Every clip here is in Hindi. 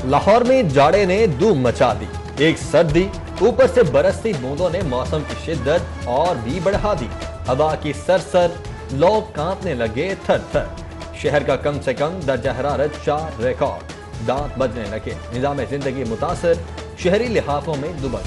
लाहौर में जाड़े ने धूम मचा दी। एक सर्दी ऊपर से बरसती बूंदों ने मौसम की शिद्दत और भी बढ़ा दी। हवा की सरसर, लोग कांपने लगे थर थर। शहर का कम से कम दर्जा हरारत 4 रिकॉर्ड। दांत बजने लगे, निजाम जिंदगी मुतासर, शहरी लिहाफों में दुबक।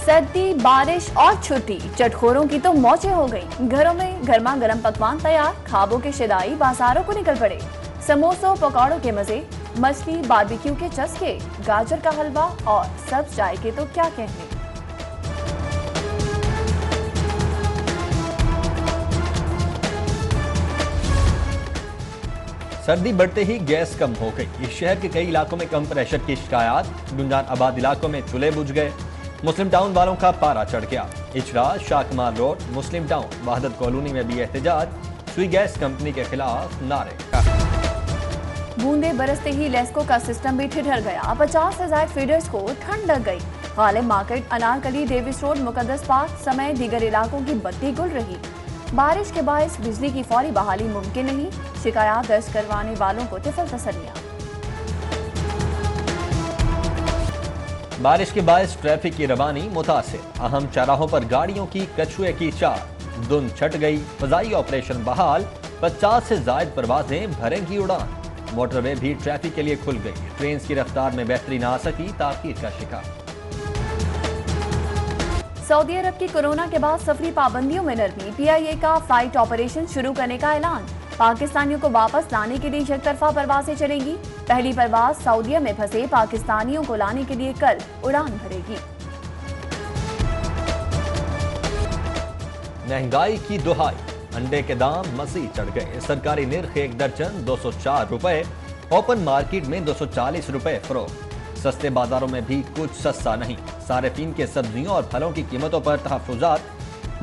सर्दी, बारिश और छुट्टी, चटखोरों की तो मौजें हो गई। घरों में गर्मा गर्म पकवान तैयार, खाबों के शिदाई बाजारों को निकल पड़े। समोसों पकौड़ों के मजे, मछली बारबेक्यू के चस्के, गाजर का हलवा और सब्ज चाय के तो क्या कहने। सर्दी बढ़ते ही गैस कम हो गई। इस शहर के कई इलाकों में कम प्रेशर की शिकायत। गुंजान आबाद इलाकों में चूल्हे बुझ गए। मुस्लिम टाउन वालों का पारा चढ़ गया। इचरा, शाकमार रोड, मुस्लिम टाउन, वहदत कॉलोनी में भी एहतजाज। सुई गैस कंपनी के खिलाफ नारे। बूंदे बरसते ही लेस्को का सिस्टम भी ठिठुर गया। 50 से ज्यादा फीडर्स को ठंड लग गई। Ghalib market, Anarkali, Davis road, Muqaddas park समेत दीगर इलाकों की बत्ती गुल रही। बारिश के बायस बिजली की फौरी बहाली मुमकिन नहीं। शिकायत दर्ज करवाने वालों को तिफल तसल्लियां। बारिश के बायस ट्रैफिक की रवानी मुतासिर। अहम चौराहों पर गाड़ियों की कछुए की चाल। धुंध छट गई, फजाई ऑपरेशन बहाल। 50 से ज्यादा परवाजें भरेंगी उड़ान। मोटरवे भी ट्रैफिक के लिए खुल गई। ट्रेन की रफ्तार में बेहतरी ना आ सकी, ताखीर का शिकार। सऊदी अरब की कोरोना के बाद सफरी पाबंदियों में नरमी। PIA का फ्लाइट ऑपरेशन शुरू करने का ऐलान। पाकिस्तानियों को वापस लाने के लिए एकतरफा परवाजें चलेंगी। पहली परवाज सऊदीया में फंसे पाकिस्तानियों को लाने के लिए कल उड़ान भरेगी। महंगाई की दुहाई, अंडे के दाम मजीद चढ़ गए। सरकारी निर्ख 1 दर्जन 204 रुपए, ओपन मार्केट में 240 रुपए फरोख्त। सस्ते बाजारों में भी कुछ सस्ता नहीं। सारिफीन के सब्जियों और फलों की कीमतों पर तहफ्फुजात।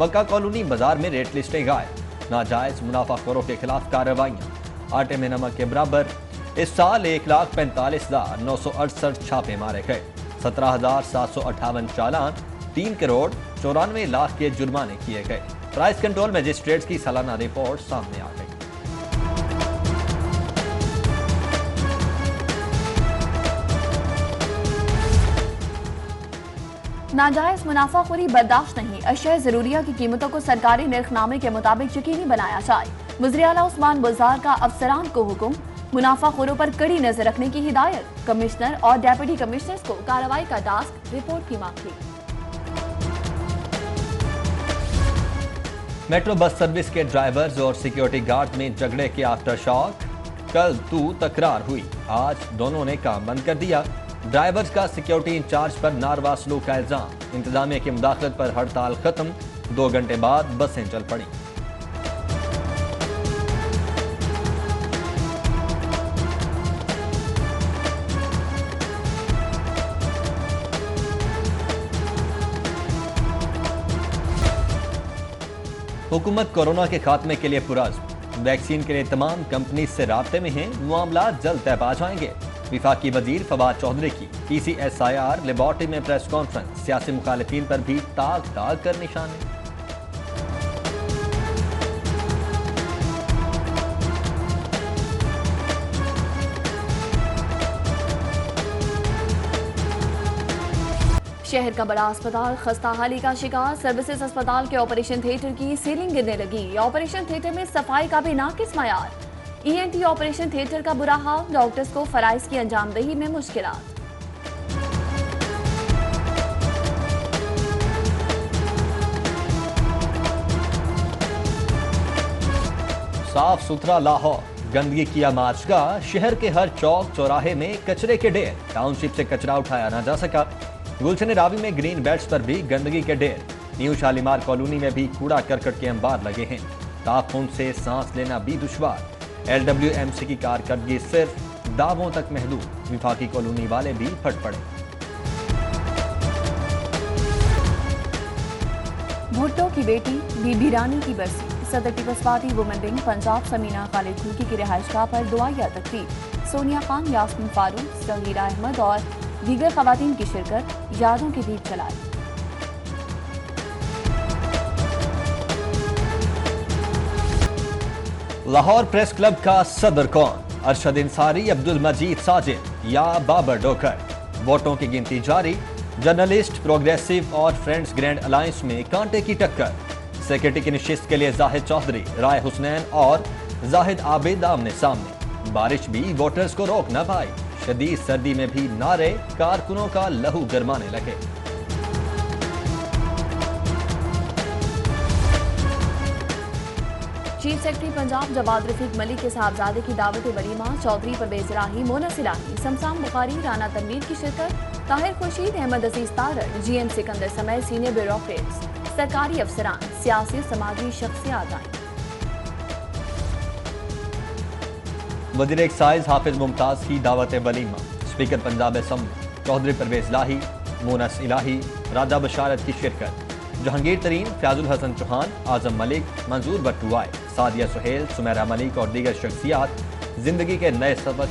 मक्का कॉलोनी बाजार में रेट लिस्टें गायब। नाजायज मुनाफाखोरों के खिलाफ कार्रवाइयां। आटे में नमक के बराबर। इस साल 1,45,968 छापे मारे गए। 17,758 चालान, 3 करोड़ 94 लाख के जुर्माने किए गए। प्राइस कंट्रोल मजिस्ट्रेट्स की सालाना रिपोर्ट सामने आ गई। नाजायज मुनाफाखोरी बर्दाश्त नहीं। अशिया जरूरिया की कीमतों को सरकारी निर्खनामे के मुताबिक यकीनी बनाया जाए। वज़ीर आला उस्मान बुज़दार का अफसरान को हुक्म। मुनाफाखोरों पर कड़ी नजर रखने की हिदायत। कमिश्नर और डेप्यूटी कमिश्नर्स को कार्रवाई का टास्क, रिपोर्ट की मांग की। मेट्रो बस सर्विस के ड्राइवर्स और सिक्योरिटी गार्ड में झगड़े के आफ्टर शॉक। कल तकरार हुई, आज दोनों ने काम बंद कर दिया। ड्राइवर्स का सिक्योरिटी इंचार्ज पर नारवा सलूक का इल्जाम। इंतजामिया की मुदाखलत पर हड़ताल खत्म। 2 घंटे बाद बसें चल पड़ी। हुकूमत कोरोना के खात्मे के लिए पुरअज़्म। वैक्सीन के लिए तमाम कंपनी से राब्ते में हैं। मामला जल्द तय पा जाएंगे। विफाकी वजीर फवाद चौधरी की PCSIR लेबॉर्ट्री में प्रेस कॉन्फ्रेंस। सियासी मुखालिफिन पर भी ताक कर निशाने। शहर का बड़ा अस्पताल खस्ता हाली का शिकार। सर्विसेज अस्पताल के ऑपरेशन थिएटर की सीलिंग गिरने लगी। ऑपरेशन थिएटर में सफाई का भी नाकिस मयार। ENT ऑपरेशन थिएटर का बुरा हाल। डॉक्टर्स को फराइज की अंजामदही में मुश्किलात। साफ सुथरा लाहौर, गंदगी की आमाजगाह। शहर के हर चौक चौराहे में कचरे के ढेर। टाउनशिप से कचरा उठाया ना जा सका। गुलशन रावी में ग्रीन बेल्ट्स पर भी गंदगी के ढेर। न्यू शालीमार कॉलोनी में भी कूड़ा करकट के अंबार लगे हैं। ताफून से सांस लेना भी दुश्वार। LWMC की कारकर्दगी सिर्फ दावों तक महदूद। विफाकी कॉलोनी वाले भी फट पड़े। भुट्टो की बेटी बीबी रानी की बरसी। सदर People's Party women wing Punjab Samina Khalid Khurki की रिहाइशगाह पर दुआया तकरीब। सोनिया खान, यास्मीन फारूक, सगीरा अहमद और दीगर खवातीन की शिरकत। यादों के दीप जलाए। लाहौर प्रेस क्लब का सदर कौन? अरशद इंसारी, अब्दुल मजीद साजिद या बाबर डोकर। वोटों की गिनती जारी। जर्नलिस्ट, प्रोग्रेसिव और फ्रेंड्स ग्रैंड अलायंस में कांटे की टक्कर। सेक्रेटरी की निशिस्त के लिए जाहिद चौधरी, राय हुसनैन और जाहिद आबिद आमने सामने। बारिश भी वोटर्स को रोक न पाई। शदीद सर्दी में भी नारे कारकुनों का लहू गरमाने लगे। चीफ सेक्रेटरी पंजाब जवाद रफीक मलिक के साहबजादे की दावत वलीमा, चौधरी परवेज इलाही, मोनस इलाही, समसाम बुखारी, राना तनवीर की शिरकत। ताहिर खुर्शीद, अहमद अजीज तारड़, GM सिकंदर समेत सीनियर ब्यूरोक्रेट्स, सरकारी अफसरान, सियासी समाजी शख्सियात आईं। वज़ीर एक्साइज हाफिज मुमताज की दावत वलीमा, स्पीकर पंजाब असम्बली चौधरी परवेज इलाही, मोनस इलाही, राजा बशारत की शिरकत। जहांगीर तरीन, फयाजुल हसन चौहान, आजम मलिक, मंजूर भट्टू आए, सादिया सुहेल, सुमेरा मलिक और दीगर शख्सियात जिंदगी के नए सबक